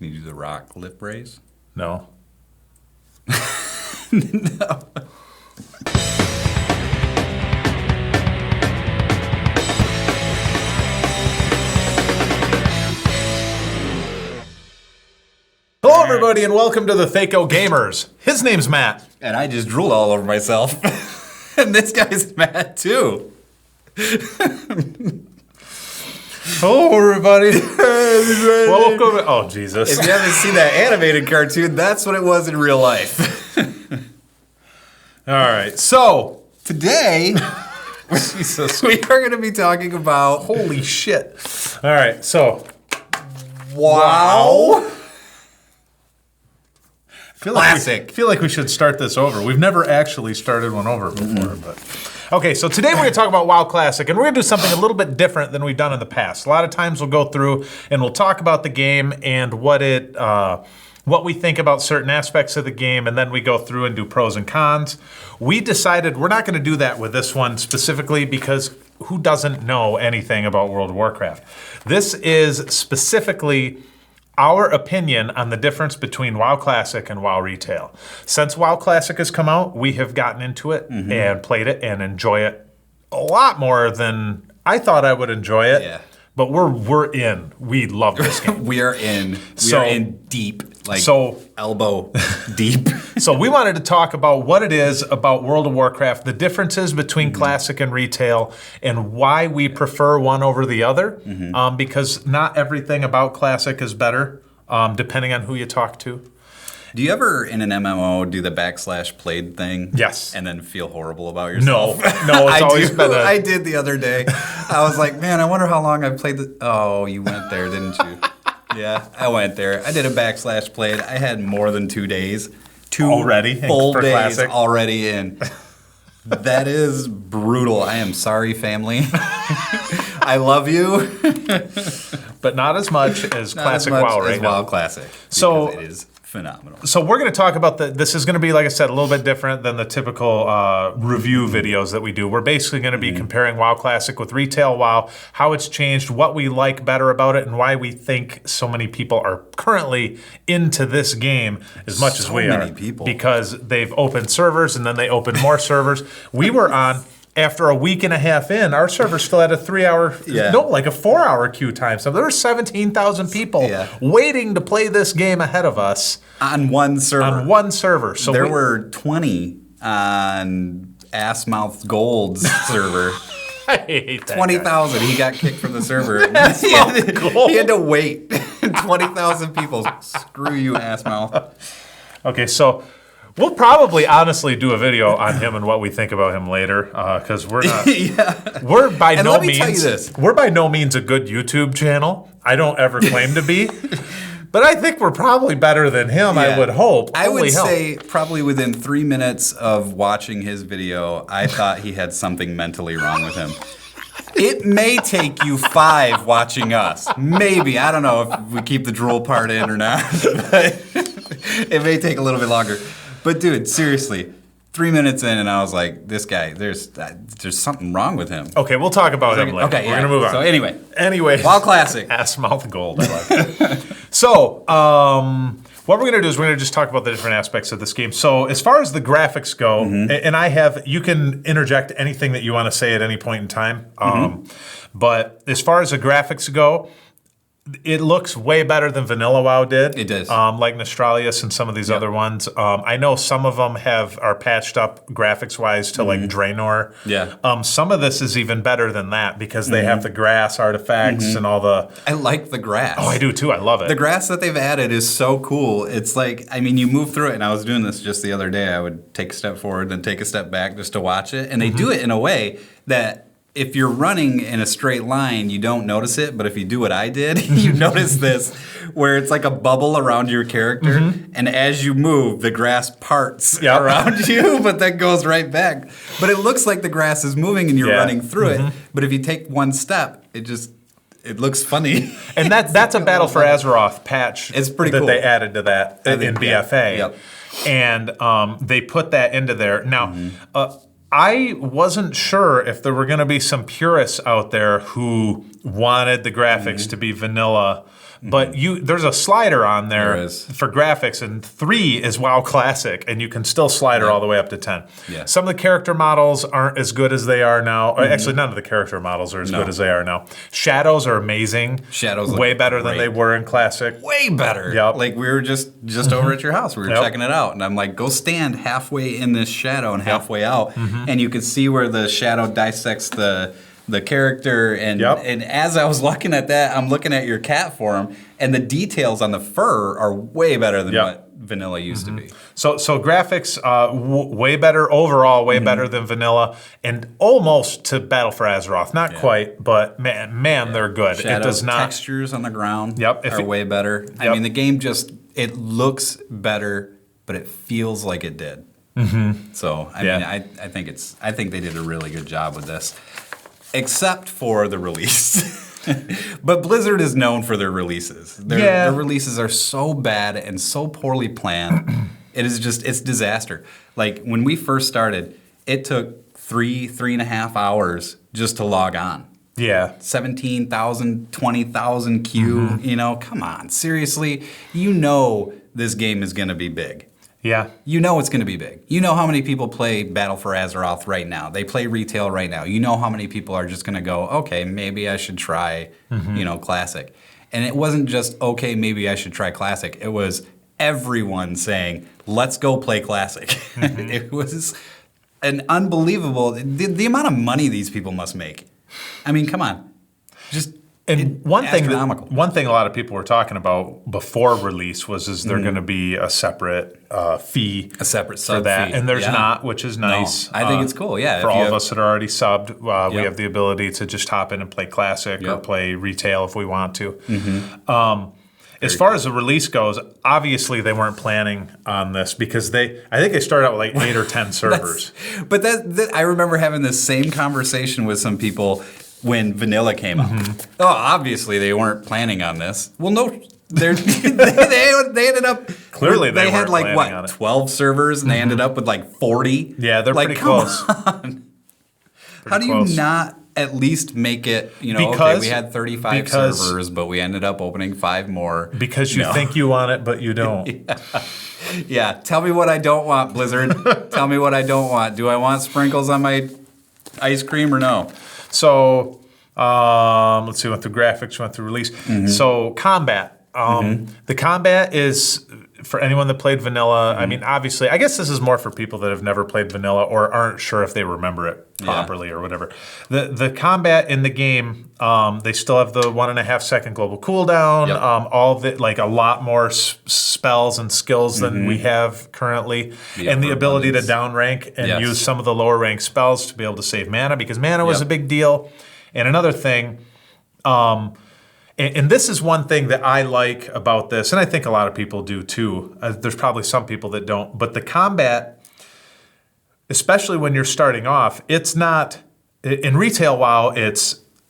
Can you do the rock lip raise? No. No. Hello, everybody, and welcome to the Thaco Gamers. His name's Matt. And I just drooled all over myself. And this guy's mad, too. Hello, everybody. Welcome. Oh, Jesus. If you haven't seen that animated cartoon, that's what it was in real life. All right, so Today, we are going to be talking about... holy shit. All right, so Wow. I feel like we should start this over. We've never actually started one over before, but okay. So today we're going to talk about WoW Classic, and we're going to do something a little bit different than we've done in the past. A lot of times we'll go through and we'll talk about the game and what we think about certain aspects of the game, and then we go through and do pros and cons. We decided we're not going to do that with this one specifically because who doesn't know anything about World of Warcraft? This is specifically our opinion on the difference between WoW Classic and WoW Retail. Since WoW Classic has come out, we have gotten into it and played it and enjoy it a lot more than I thought I would enjoy it. Yeah. But we're in. We love this game. We are in. We are in deep. Elbow deep. So we wanted to talk about what it is about World of Warcraft, the differences between Classic and Retail, and why we prefer one over the other. Because not everything about Classic is better, depending on who you talk to. Do you ever, in an MMO, do the /played thing? Yes. And then feel horrible about yourself? No, it's always been I did the other day. I was like, man, I wonder how long I've played the... Oh, you went there, didn't you? Yeah, I went there. I did a /played. I had more than 2 days. Already? Full days Classic? already in. That is brutal. I am sorry, family. I love you. But not as much as Classic WoW right now. WoW Classic. So it is phenomenal. So we're going to talk about this is going to be, like I said, a little bit different than the typical review videos that we do. We're basically going to be comparing WoW Classic with Retail WoW, how it's changed, what we like better about it, and why we think so many people are currently into this game as much as we are. So many people. Because they've opened servers and then they opened more servers. We were on... After a week and a half in, our server still had a 4-hour queue time. So there were 17,000 people waiting to play this game ahead of us. On one server. So there were 20 on Assmouth Gold's server. I hate that 20,000. He got kicked from the server. He had to wait. 20,000 people. Screw you, Assmouth. Okay, so... we'll probably honestly do a video on him and what we think about him later, because we're not. We're by no means. Tell you this. We're by no means a good YouTube channel. I don't ever claim to be, but I think we're probably better than him. I would hope. I would say probably within 3 minutes of watching his video, I thought he had something mentally wrong with him. It may take you 5 watching us. Maybe. I don't know if we keep the drool part in or not. But it may take a little bit longer. But dude, seriously, 3 minutes in and I was like, this guy, there's something wrong with him. Okay, we'll talk about him later. Okay, we're gonna move on. So anyway, WoW Classic, Assmouth Gold. I like it. So, what we're gonna do is we're gonna just talk about the different aspects of this game. So, as far as the graphics go, and you can interject anything that you want to say at any point in time. But as far as the graphics go, it looks way better than Vanilla WoW did. It does. Like Nostralius and some of these other ones. I know some of them are patched up graphics-wise to like Draenor. Yeah. Some of this is even better than that because they have the grass artifacts and all the... I like the grass. Oh, I do too. I love it. The grass that they've added is so cool. It's like, I mean, you move through it, and I was doing this just the other day. I would take a step forward, then take a step back just to watch it. And they do it in a way that... if you're running in a straight line, you don't notice it, but if you do what I did, you notice this, where it's like a bubble around your character, and as you move, the grass parts around you, but then goes right back. But it looks like the grass is moving and you're running through it, but if you take one step, it looks funny. And that's a Battle for Azeroth patch it's pretty cool. that they added to that in BFA. Yep. And they put that into there. Now, I wasn't sure if there were going to be some purists out there who wanted the graphics to be vanilla, but there's a slider on there, There is. for graphics, and 3 is WoW Classic, and you can still slider all the way up to 10. Yeah. Some of the character models aren't as good as they are now. Actually, none of the character models are as good as they are now. Shadows are amazing. Shadows look way better than great. they were in Classic. Way better. Yep. Like we were just over at your house. We were checking it out, and I'm like, go stand halfway in this shadow and halfway out, and you could see where the shadow dissects the character. And as I was looking at that, I'm looking at your cat form, and the details on the fur are way better than what vanilla used to be. So graphics, way better overall, way better than vanilla, and almost to Battle for Azeroth. Not quite, but man, they're good. Shadows, it does not. textures on the ground are way better. I mean, the game it looks better, but it feels like it did. So I mean, I think they did a really good job with this, except for the release. But Blizzard is known for their releases. Their releases are so bad and so poorly planned. It's disaster. Like when we first started, it took 3.5 hours just to log on. Yeah. 17,000, 20,000 queue. You know, come on, seriously. You know this game is going to be big. Yeah. You know it's going to be big. You know how many people play Battle for Azeroth right now. They play retail right now. You know how many people are just going to go, okay, maybe I should try, Classic. And it wasn't just, okay, maybe I should try Classic. It was everyone saying, let's go play Classic. It was an unbelievable, the amount of money these people must make. I mean, come on. One thing a lot of people were talking about before release was is there going to be a separate fee, a separate for sub that, fee. and there's not, which is nice. No, I think it's cool. Yeah, for all of us that are already subbed, we have the ability to just hop in and play Classic or play retail if we want to. As far as the release goes, obviously they weren't planning on this because I think they started out with like 8 or 10 servers. But I remember having the same conversation with some people when vanilla came out. Oh, obviously they weren't planning on this. Well, no, they ended up clearly they had weren't like planning on it. 12 servers and they ended up with like 40. Yeah, they're pretty close. How do you not at least make it, okay, we had 35 servers, but we ended up opening 5 more. Because you think you want it, but you don't. Yeah, tell me what I don't want, Blizzard. Tell me what I don't want. Do I want sprinkles on my ice cream or no? So, let's see, went through graphics, went through release. So, combat. The combat is, for anyone that played vanilla, I mean, obviously, I guess this is more for people that have never played vanilla or aren't sure if they remember it properly or whatever. The combat in the game, they still have the 1.5 second global cooldown, all of it, like a lot more spells and skills than we have currently, and the ability to downrank and use some of the lower rank spells to be able to save mana, because mana was a big deal. And another thing, and this is one thing that I like about this, and I think a lot of people do too. There's probably some people that don't, but the combat, especially when you're starting off, it's not, in retail WoW,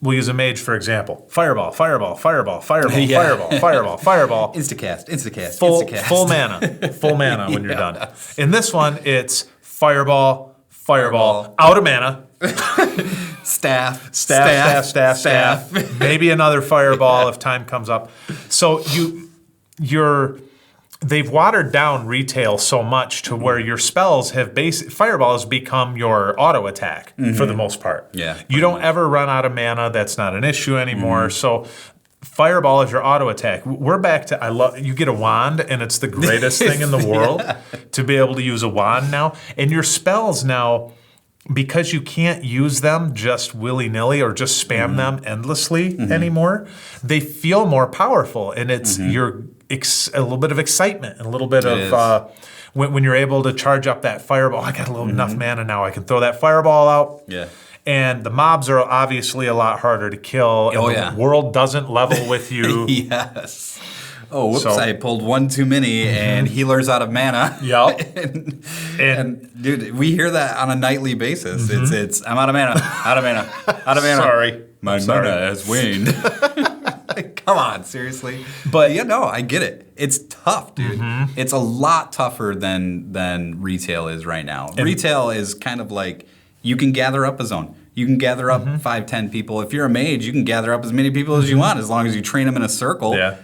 we'll use a mage for example. Fireball, fireball, fireball, fireball, fireball, fireball, fireball. Instacast. Full mana when you're done. In this one, it's fireball, out of mana. Staff. Maybe another fireball if time comes up. So they've watered down retail so much to where your spells have fireball has become your auto attack for the most part. Yeah. You don't ever run out of mana. That's not an issue anymore. So fireball is your auto attack. We're back to you get a wand and it's the greatest thing in the world to be able to use a wand now. And your spells now, because you can't use them just willy-nilly or just spam them endlessly anymore, they feel more powerful, and it's a little bit of excitement and a little bit of when you're able to charge up that fireball. I got a little enough mana now. I can throw that fireball out. Yeah. And the mobs are obviously a lot harder to kill. And the world doesn't level with you. Yes. Oh, whoops, I pulled one too many, and healer's out of mana. Yep. and dude, we hear that on a nightly basis. It's I'm out of mana. Sorry. My mana has waned. Come on, seriously. But I get it. It's tough, dude. It's a lot tougher than retail is right now. And retail is kind of like you can gather up a zone. You can gather up 5-10 people. If you're a mage, you can gather up as many people as you want as long as you train them in a circle. Yeah.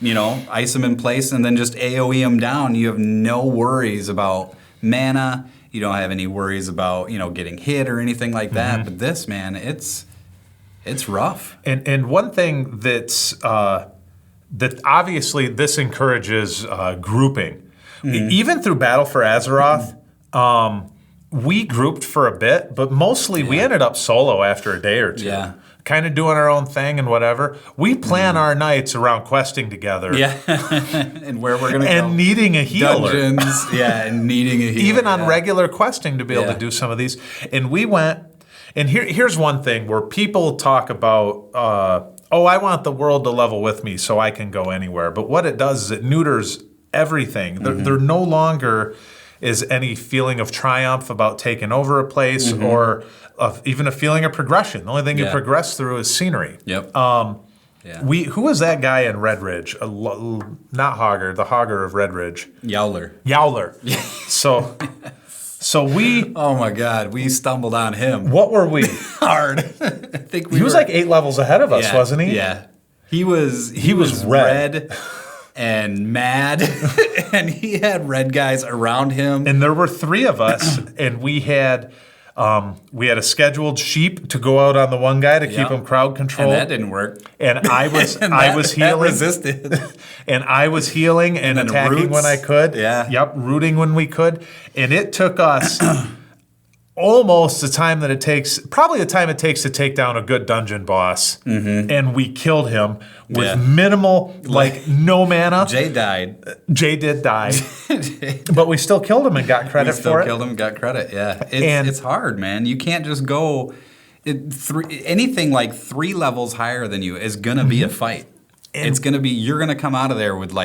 ice them in place and then just AoE them down. You have no worries about mana. You don't have any worries about, getting hit or anything like that. But this, man, it's rough. And one thing that obviously this encourages grouping. Even through Battle for Azeroth, we grouped for a bit, but mostly we ended up solo after a day or two. Yeah. Kind of doing our own thing and whatever. We plan our nights around questing together. Yeah. And where we're going to go. And needing a healer. Dungeons. Yeah, and needing a healer. Even on regular questing to be able to do some of these. And we went, and here's one thing where people talk about, I want the world to level with me so I can go anywhere. But what it does is it neuters everything. There no longer is any feeling of triumph about taking over a place or of even a feeling of progression. The only thing you progress through is scenery. Yep. Who was that guy in Red Ridge? Not Hogger, the Hogger of Red Ridge. Yowler. So we... Oh my God, we stumbled on him. What were we? Hard. I think he was like 8 levels ahead of us, wasn't he? Yeah. He was red and mad, and he had red guys around him. And there were 3 of us, and we had a scheduled sheep to go out on the one guy to keep him crowd controlled. And that didn't work. And I was healing. That resisted. And I was healing and attacking roots. when I could. Yeah. Yep, rooting when we could. And it took us almost the time that it takes, probably the time it takes to take down a good dungeon boss. And we killed him with minimal, no mana. Jay died. Jay did die. But we still killed him and got credit for it. We still killed him, got credit, yeah. It's hard, man. You can't just go... anything like 3 levels higher than you is going to be a fight. It's going to be... You're going to come out of there with,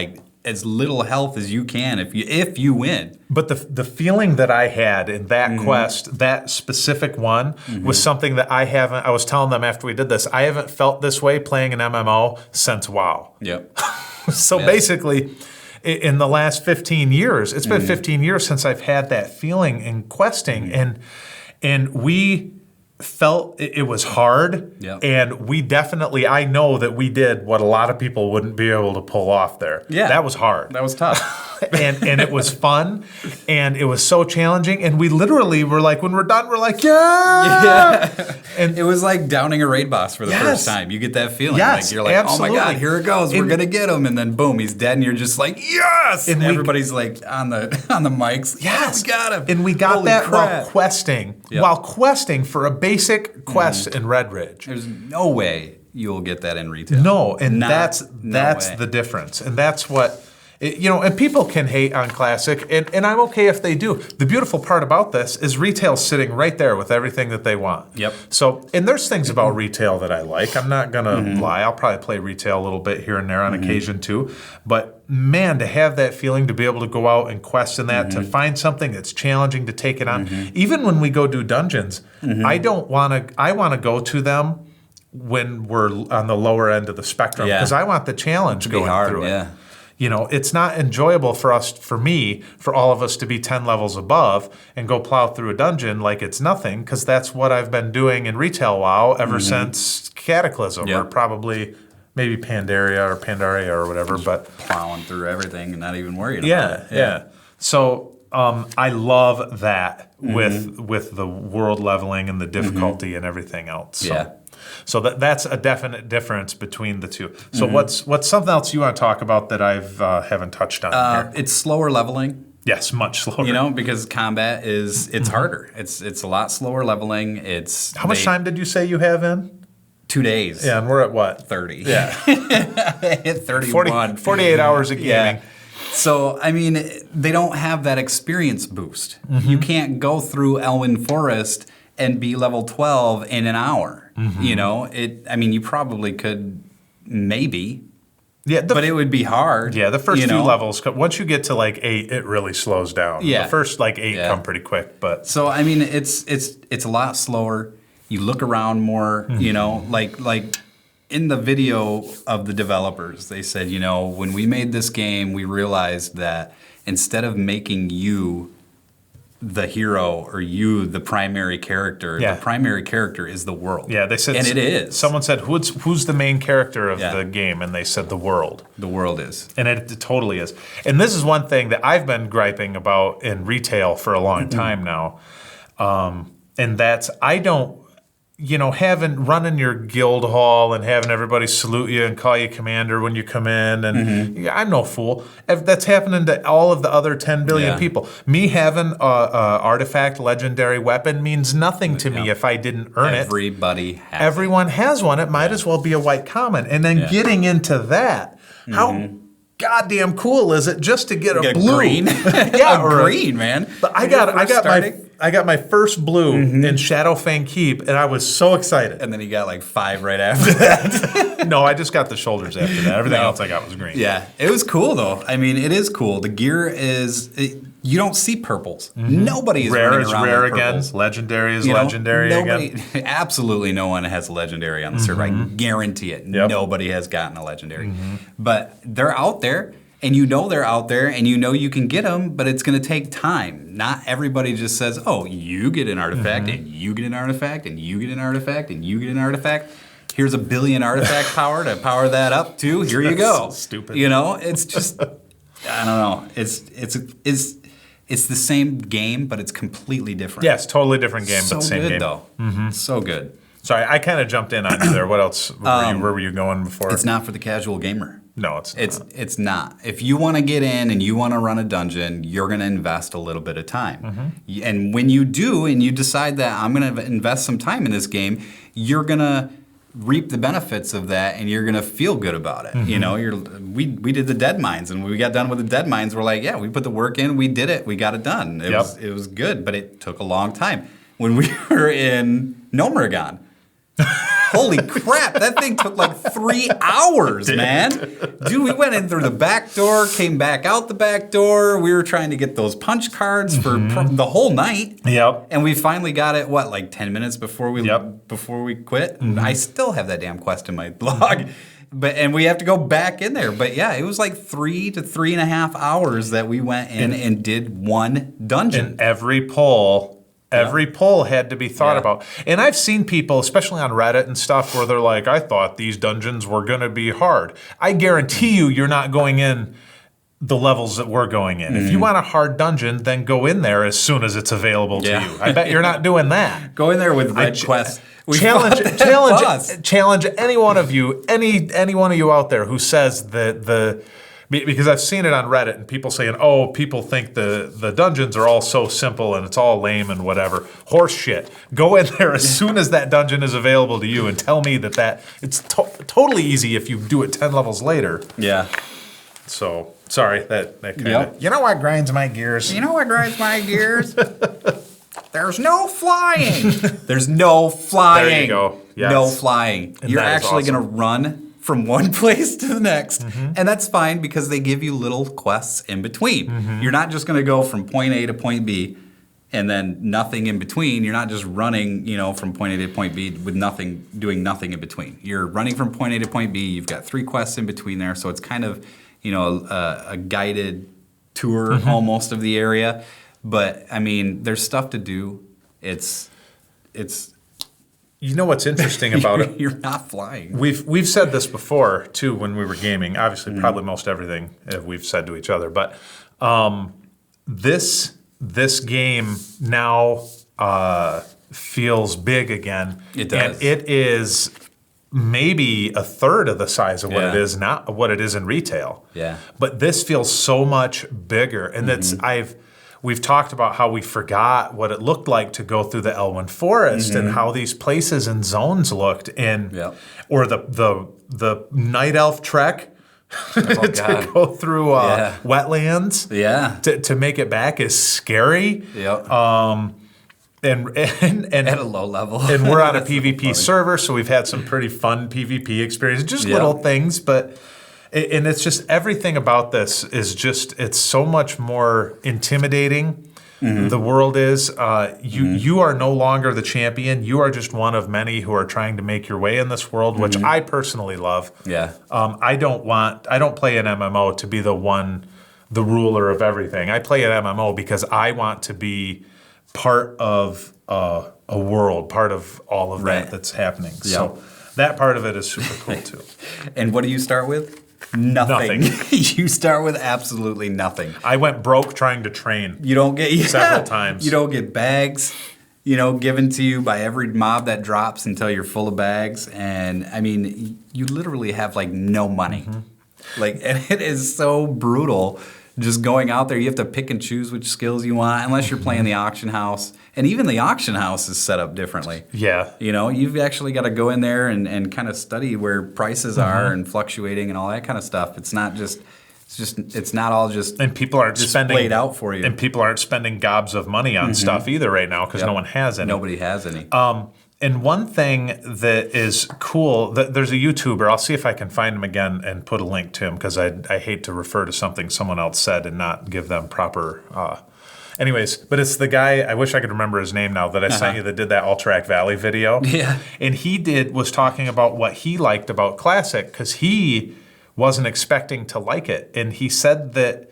as little health as you can if you win. But the feeling that I had in that quest, that specific one, was something that I was telling them after we did this, I haven't felt this way playing an MMO since WoW. Yep. So basically, in the last 15 years, it's been 15 years since I've had that feeling in questing, and we felt it was hard, and we definitely, I know that we did what a lot of people wouldn't be able to pull off there. Yeah. That was hard. That was tough. and it was fun, and it was so challenging, and we literally were like, when we're done, we're like, yeah! And it was like downing a raid boss for the first time. You get that feeling. Yes, you're like, absolutely. oh my God, here it goes. We're going to get him. And then boom, he's dead, and you're just like, yes! And everybody's like on the mics, yes, we got him. And we got that while questing for a basic quest in Red Ridge. There's no way you'll get that in retail. No, and that's the difference. And that's what, and people can hate on Classic, and I'm okay if they do. The beautiful part about this is retail's sitting right there with everything that they want. Yep. So, and there's things about retail that I like. I'm not going to lie. I'll probably play retail a little bit here and there on occasion too. But man, to have that feeling, to be able to go out and quest in that, to find something that's challenging, to take it on. Even when we go do dungeons, I want to go to them when we're on the lower end of the spectrum, because I want the challenge going through it. It's not enjoyable for all of us to be 10 levels above and go plow through a dungeon like it's nothing, because that's what I've been doing in retail WoW ever since Cataclysm, or probably maybe Pandaria or whatever. But plowing through everything and not even worrying about it. Yeah. So I love that with the world leveling and the difficulty and everything else. So that's a definite difference between the two. So what's something else you want to talk about that I haven't touched on here? It's slower leveling. Yes, much slower. Because combat it's harder. It's a lot slower leveling. How much time did you say you have in? 2 days. Yeah, and we're at what? 30. Yeah. I hit 31. 48 hours of gaming. Yeah. So, they don't have that experience boost. You can't go through Elwyn Forest and be level 12 in an hour. You probably could, maybe. Yeah, but it would be hard. Yeah, the first few levels, once you get to 8, it really slows down. Yeah. The first 8 come pretty quick, but. So, it's a lot slower. You look around more, like in the video of the developers, they said, when we made this game, we realized that instead of making you the hero or you the primary character. Yeah. The primary character is the world. Yeah, they said, and it is. Someone said, "Who's the main character of the game?" And they said, "The world." The world is. And it totally is. And this is one thing that I've been griping about in retail for a long time now, and that's I don't. Running your guild hall and having everybody salute you and call you commander when you come in, and I'm no fool. That's happening to all of the other 10 billion people. Me having a artifact legendary weapon means nothing to me if I didn't earn it. Everyone has one. It might as well be a white common. And then getting into that, how goddamn cool is it just to get a blue? Green. Green, man. But I got my first blue in Shadowfang Keep, and I was so excited. And then he got like 5 right after that. No, I just got the shoulders after that. Everything else I got was green. Yeah, it was cool though. I mean, it is cool. The gear is. You don't see purples. Nobody is rare running is around rare with again. purples. Legendary is legendary again. Absolutely no one has legendary on the server. I guarantee it. Yep. Nobody has gotten a legendary. But they're out there. And you know they're out there, and you know you can get them, but it's going to take time. Not everybody just says, oh, you get an artifact, and you get an artifact, and you get an artifact, and you get an artifact. Here's 1 billion artifact power to power that up, too. Here you go. So stupid. It's just, I don't know. It's the same game, but it's completely different. Yes, totally different game, but same game. So good, though. So good. Sorry, I kind of jumped in on you there. What else? Where were you going before? It's not for the casual gamer. No, it's not. It's not. If you want to get in and you want to run a dungeon, you're going to invest a little bit of time. And when you do and you decide that I'm going to invest some time in this game, you're going to reap the benefits of that and you're going to feel good about it. We did the Dead Mines and when we got done with the Dead Mines, we're like, yeah, we put the work in, we did it, we got it done. It was good, but it took a long time. When we were in Nomuragon, holy crap, that thing took like 3 hours, man. Dude, we went in through the back door, came back out the back door. We were trying to get those punch cards for the whole night. Yep. And we finally got it, like 10 minutes before we quit? And I still have that damn quest in my blog. And we have to go back in there. But yeah, it was like 3 to 3.5 hours that we went in and did one dungeon. And every pull had to be thought about. And I've seen people, especially on Reddit and stuff, where they're like, I thought these dungeons were going to be hard. I guarantee you're not going in the levels that we're going in. If you want a hard dungeon, then go in there as soon as it's available to you. I bet you're not doing that. Go in there with red quests. Challenge any one of you, any one of you out there who says that because I've seen it on Reddit and people saying, oh, people think the dungeons are all so simple and it's all lame and whatever. Horse shit. Go in there as soon as that dungeon is available to you and tell me that it's totally easy if you do it 10 levels later. Yeah. So, sorry, that kind of... You know what grinds my gears? There's no flying. There's no flying. There you go. Yes. No flying. And you're actually awesome. going to run from one place to the next. And that's fine because they give you little quests in between. You're not just going to go from point A to point B and then nothing in between. You're not just running, from point A to point B with doing nothing in between. You're running from point A to point B. You've got 3 quests in between there. So it's kind of, a guided tour almost of the area. But I mean, there's stuff to do. It's You know what's interesting about it? You're not flying. We've said this before too when we were gaming. Obviously, probably most everything we've said to each other. But this game now feels big again. It does. And it is maybe a third of the size of what it is not what it is in retail. Yeah. But this feels so much bigger, and we've talked about how we forgot what it looked like to go through the Elwyn Forest and how these places and zones looked, or the Night Elf trek to go through wetlands. Yeah. To make it back is scary. Yep. And at a low level. And we're on a PvP server, so we've had some pretty fun PvP experiences, just little things, but. And it's just everything about this is it's so much more intimidating. The world is. You are no longer the champion. You are just one of many who are trying to make your way in this world, which I personally love. Yeah. I don't play an MMO to be the one the ruler of everything. I play an MMO because I want to be part of a world, part of all of that that's happening. Yep. So that part of it is super cool too. And what do you start with? Nothing. You start with absolutely nothing. I went broke trying to train. You don't get several times. You don't get bags, given to you by every mob that drops until you're full of bags. And I mean, you literally have like no money. And it is so brutal. Just going out there, you have to pick and choose which skills you want, unless you're playing the auction house. And even the auction house is set up differently. Yeah. You've actually got to go in there and kind of study where prices are and fluctuating and all that kind of stuff. It's not all just and people aren't spending laid out for you. And people aren't spending gobs of money on stuff either right now because no one has any. Nobody has any. And one thing that is cool, there's a YouTuber, I'll see if I can find him again and put a link to him because I hate to refer to something someone else said and not give them proper... Anyways, but it's the guy, I wish I could remember his name now, that I sent you that did that Alterac Valley video. Yeah. And he was talking about what he liked about Classic because he wasn't expecting to like it. And he said that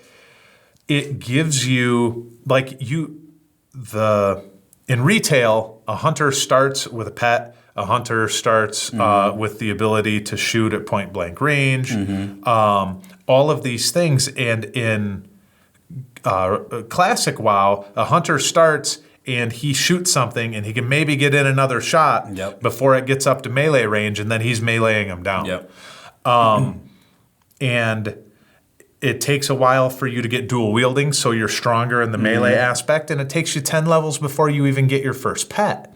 it gives you, in retail, a hunter starts with a pet. A hunter starts with the ability to shoot at point blank range. All of these things. And in Classic WoW, a hunter starts and he shoots something and he can maybe get in another shot before it gets up to melee range, and then he's meleeing them down. And it takes a while for you to get dual wielding, so you're stronger in the melee aspect, and it takes you 10 levels before you even get your first pet.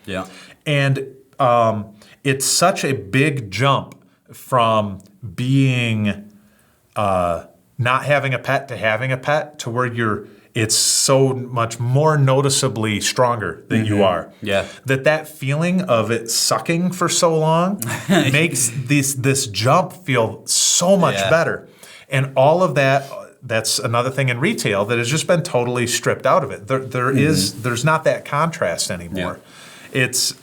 And it's such a big jump from being not having a pet to having a pet to where it's so much more noticeably stronger than you are. That feeling of it sucking for so long makes this jump feel so much better. And all of that's another thing in retail that has just been totally stripped out of it. There's not that contrast anymore. It's,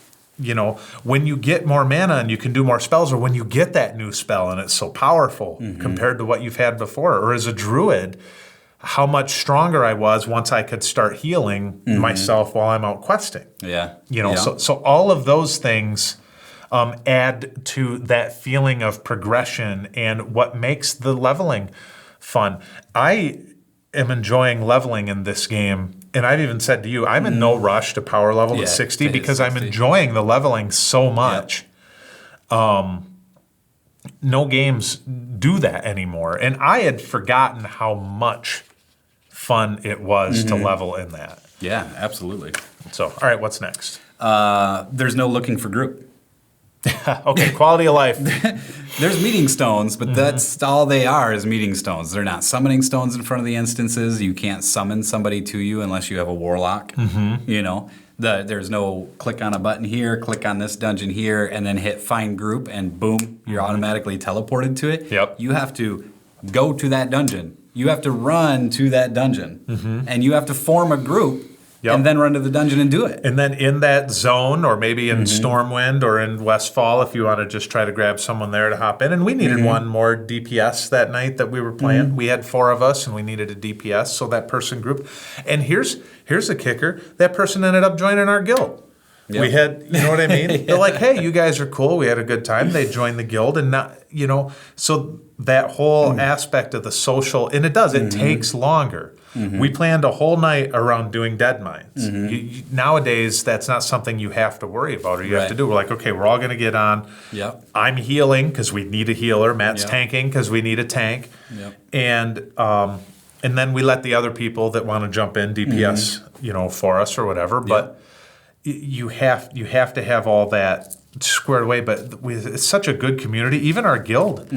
when you get more mana and you can do more spells, or when you get that new spell and it's so powerful compared to what you've had before, or as a druid, how much stronger I was once I could start healing myself while I'm out questing. So all of those things add to that feeling of progression and what makes the leveling fun. I am enjoying leveling in this game, and I've even said to you, I'm in no rush to power level to 60 because 60. I'm enjoying the leveling so much. No games do that anymore, and I had forgotten how much fun it was to level in that. Yeah, absolutely. So, all right, what's next? There's no looking for group. Okay, quality of life. There's meeting stones, but that's all they are is meeting stones. They're not summoning stones in front of the instances. You can't summon somebody to you unless you have a warlock. There's no click on a button here, click on this dungeon here, and then hit find group, and boom, you're automatically teleported to it. You have to go to that dungeon. You have to run to that dungeon. And you have to form a group and then run to the dungeon and do it. And then in that zone, or maybe in Stormwind or in Westfall, if you want to just try to grab someone there to hop in. And we needed one more DPS that night that we were playing. We had 4 of us, and we needed a DPS, so that person group. And here's the kicker. That person ended up joining our guild. We had, you know what I mean? They're like, hey, you guys are cool. We had a good time. They joined the guild, and not, so that whole aspect of the social, and it takes longer. We planned a whole night around doing dead mines. Nowadays, that's not something you have to worry about or you have to do. We're like, okay, we're all going to get on. I'm healing because we need a healer. Matt's tanking because we need a tank. And then we let the other people that want to jump in DPS, for us or whatever. But you have to have all that squared away. But it's such a good community. Even our guild.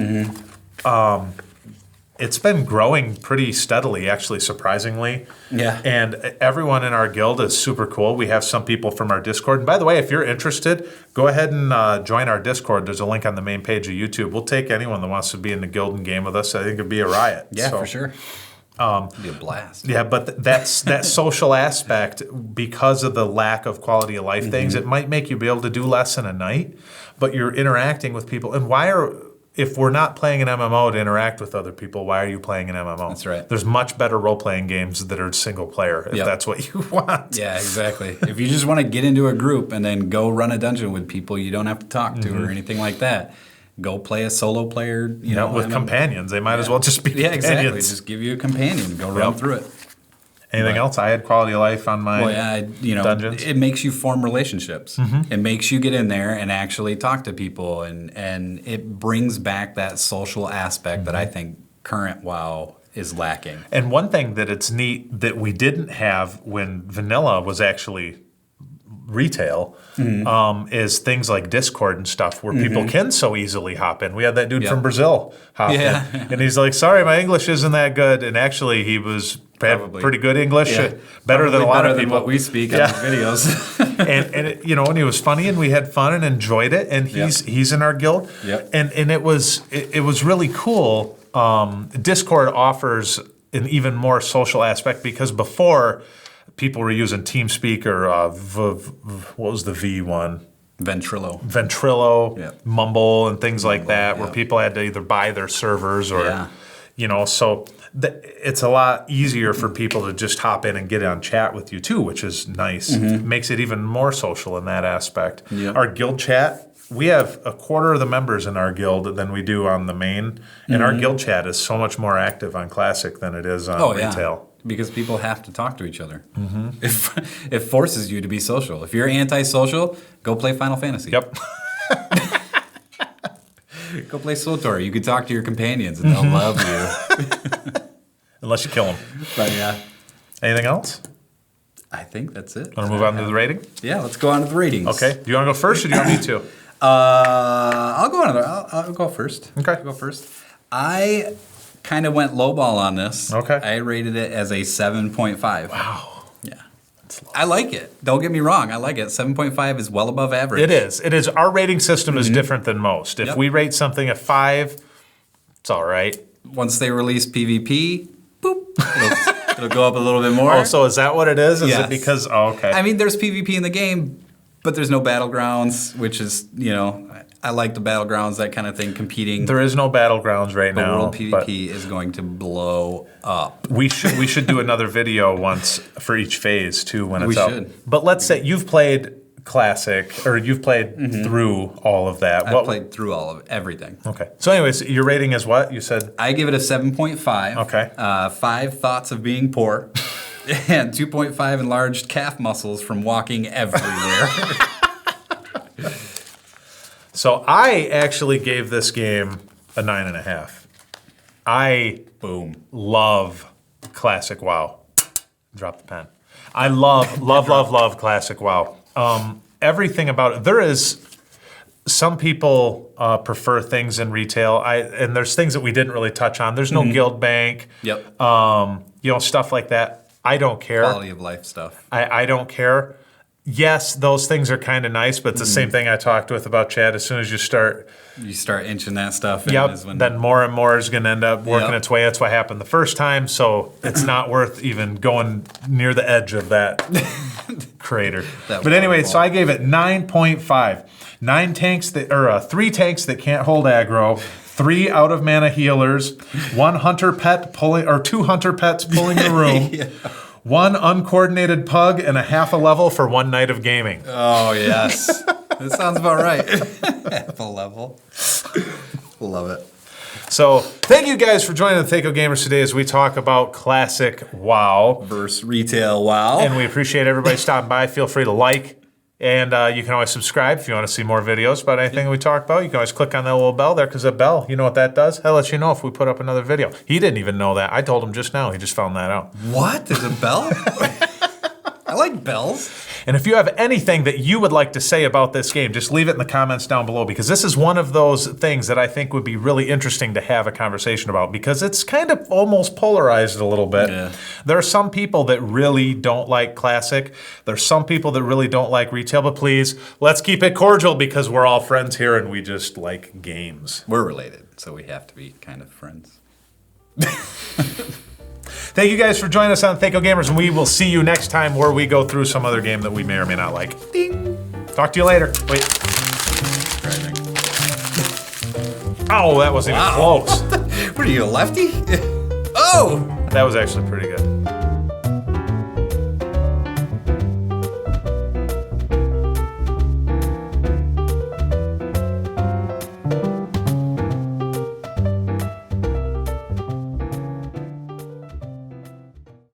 It's been growing pretty steadily, actually, surprisingly. And everyone in our guild is super cool. We have some people from our Discord. And by the way, if you're interested, go ahead and join our Discord. There's a link on the main page of YouTube. We'll take anyone that wants to be in the guild and game with us. I think it'd be a riot. For sure. It'd be a blast. But that's that social aspect, because of the lack of quality of life things, it might make you be able to do less in a night, but you're interacting with people. And if we're not playing an MMO to interact with other people, why are you playing an MMO? That's right. There's much better role-playing games that are single player, if that's what you want. Yeah, exactly. If you just want to get into a group and then go run a dungeon with people you don't have to talk to or anything like that, go play a solo player, with companions. They might as well just be companions. Exactly. Just give you a companion. Go run through it. Anything else? I had quality of life on my dungeons. It makes you form relationships. It makes you get in there and actually talk to people, and it brings back that social aspect that I think current WoW is lacking. And one thing that it's neat that we didn't have when vanilla was actually retail is things like Discord and stuff where people can so easily hop in. We had that dude from Brazil hop in, and he's like, "Sorry, my English isn't that good," and actually he had pretty good English, better than a lot of people. Than what we speak on these videos. and it, and he was funny, and we had fun and enjoyed it. And he's in our guild, and it was really cool. Discord offers an even more social aspect because before people were using TeamSpeak or what was the V one? Ventrilo, Mumble, and things like that, where people had to either buy their servers or, so it's a lot easier for people to just hop in and get on chat with you too, which is nice. It makes it even more social in that aspect. Our guild chat, we have a quarter of the members in our guild than we do on the main, and our guild chat is so much more active on Classic than it is on retail. Because people have to talk to each other. It forces you to be social. If you're antisocial, go play Final Fantasy. Yep. Go play SWTOR. You can talk to your companions and they'll love you. Unless you kill them. But yeah. Anything else? I think that's it. Want to move on to the rating? Yeah, let's go on to the ratings. Okay. Do you want to go first or do you want me to? I'll go first. Okay. I'll go first. I kind of went lowball on this. Okay. I rated it as a 7.5. Wow. Yeah. I like it. Don't get me wrong. I like it. 7.5 is well above average. It is. It is. Our rating system is different than most. If we rate something a 5, it's all right. Once they release PvP, boop, it'll go up a little bit more. Oh, so is that what it is? Is Yes. it because, okay. I mean, there's PvP in the game, but there's no battlegrounds, which is, I like the battlegrounds, that kind of thing, competing. There is no battlegrounds right The now. world PvP is going to blow up. We should do another video once for each phase too when it's out. We should. But let's say you've played Classic, or you've played through all of that. I've played through all of everything. Okay. So anyways, your rating is what? You said? I give it a 7.5. Okay. 5 thoughts of being poor. And 2.5 enlarged calf muscles from walking everywhere. So I actually gave this game a 9.5. I love Classic WoW. Drop the pen. I love Classic WoW. Everything about it. There is some people prefer things in retail. And there's things that we didn't really touch on. There's no guild bank. Yep. Stuff like that. I don't care. Quality of life stuff. I don't care. Yes, those things are kind of nice, but it's the same thing I talked with about Chad. As soon as you start inching that stuff in. Then more and more is going to end up working its way. That's what happened the first time, so it's not worth even going near the edge of that crater. But anyway, so I gave it 9.5. 3 tanks that can't hold aggro. 3 out of mana healers, 1 hunter pet pulling, or 2 hunter pets pulling the room, 1 uncoordinated pug, and a half a level for 1 night of gaming. Oh, yes. That sounds about right. Half a level. Love it. So, thank you guys for joining the Thaco Gamers today as we talk about Classic WoW. Versus retail WoW. And we appreciate everybody stopping by. Feel free to like. And you can always subscribe if you want to see more videos about anything we talk about. You can always click on that little bell there, because that bell, you know what that does? That lets you know if we put up another video. He didn't even know that. I told him just now. He just found that out. What? There's a bell? I like bells. And if you have anything that you would like to say about this game, just leave it in the comments down below, because this is one of those things that I think would be really interesting to have a conversation about, because it's kind of almost polarized a little bit. Yeah. There are some people that really don't like Classic. There's some people that really don't like retail, but please, let's keep it cordial, because we're all friends here and we just like games. We're related, so we have to be kind of friends. Thank you guys for joining us on Thaco Gamers, and we will see you next time where we go through some other game that we may or may not like. Ding! Talk to you later. Wait. Driving. Oh, that wasn't even close. What are you, a lefty? Oh! That was actually pretty good.